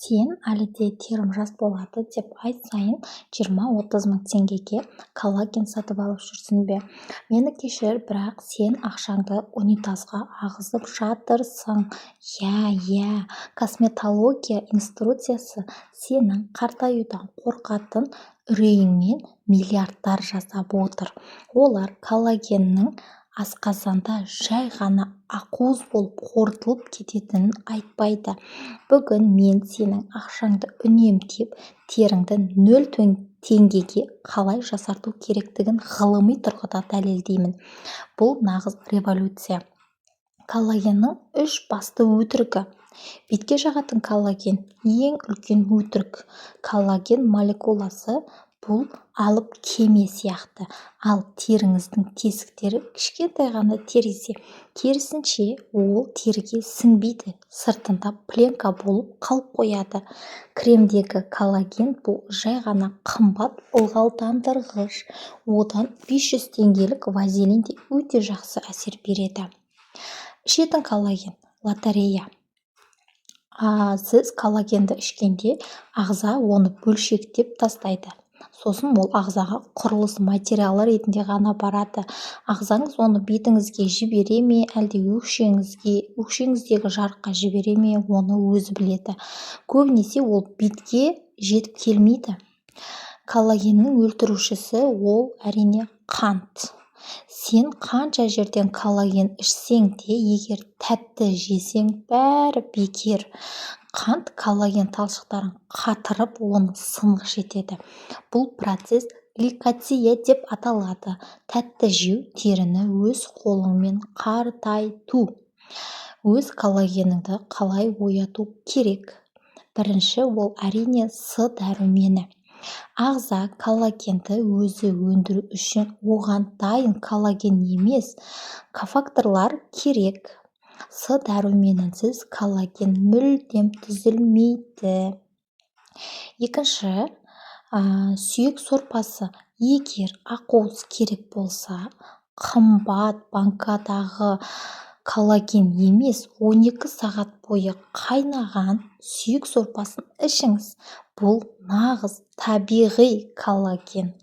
Сен әлі де терім жас болады деп ай сайын 20-30 мың теңгеге коллаген сатып алып жүрсің бе? Мені кешір, бірақ сен ақшаңды унитазға ағызып жатырсың. Иә, косметология инструкциясы сенің қартаюдан қорқатын үрейіңмен миллиардтар жасап отыр. Олар коллагеннің асқазанда жай ғана ақуыз болып қорытылып кететінін айтпайды. Бүгін мен сенің ақшаңды үнемдеп, теріңді 0 теңгеге қалай жасарту керектігін ғылыми тұрғыда дәлелдеймін. Бұл нағыз революция. Коллагеннің 3 басты өтірігі. Бетке жағатын коллаген ең үлкен өтірік. Коллаген молекуласы бұл алып кеме сияқты, ал теріңіздің тесіктері кішкентай ғана терезе. Керісінше, ол теріге сіңбейді, сыртында пленка болып қалып қояды. Кремдегі коллаген бұл жай ғана қымбат ылғалдандырғыш. Одан 500 теңгелік вазелин де өте жақсы әсер береді. Ішетін коллаген лотерея. Сіз коллагенді ішкенде ағза оны бөлшектеп тастайды. Сосын ол ағзаға құрылыс материалы ретінде ғана барады. Ағзаңыз оны бетіңізге жібере ме, әлде өкшеңіздегі жарыққа жібере ме, оны өзі біледі. Көбінесе ол бетке жетіп келмейді. Коллагеннің өлтірушісі ол әрине қант. Сен қанша жерден коллаген ішсең де, егер тәтті жесең, бәрі бекер. Қант коллаген талшықтарын қатырып, оны сынғыш етеді. Бұл процесс гликация деп аталады. Тәтті жеу теріні өз қолыңмен қартайту. Өз коллагеніңді қалай ояту керек? Бірінші, ол әрине С дәрумені. Ағза коллагенді өзі өндіру үшін оған дайын коллаген емес, кофакторлар керек. С дәруменінсіз коллаген мүлдем түзілмейді. Екінші, сүйек сорпасы. Егер ақуыз керек болса, қымбат банкадағы коллаген емес, 12 сағат бойы қайнаған сүйек сорпасын ішіңіз. Бұл нағыз табиғи коллаген.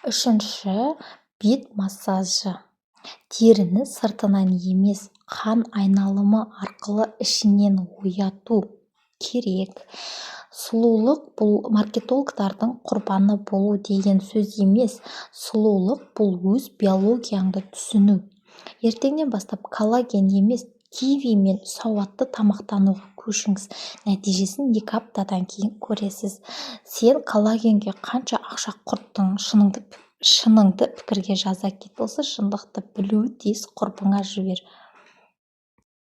Үшінші, бет массажы. Теріні сыртынан емес, қан айналымы арқылы ішінен ояту керек. Сұлулық бұл маркетологтардың құрбаны болу деген сөз емес. Сұлулық бұл өз биологияңды түсіну. Ертеңнен бастап коллаген емес, киви мен сауатты тамақтануға көшіңіз. Нәтижесін 2 аптадан кейін көресіз. Сен коллагенге қанша ақша құрттың? Шыныңды пікірге жаза кет. Осы шындықты білуі тиіс, құрбыңа жібер.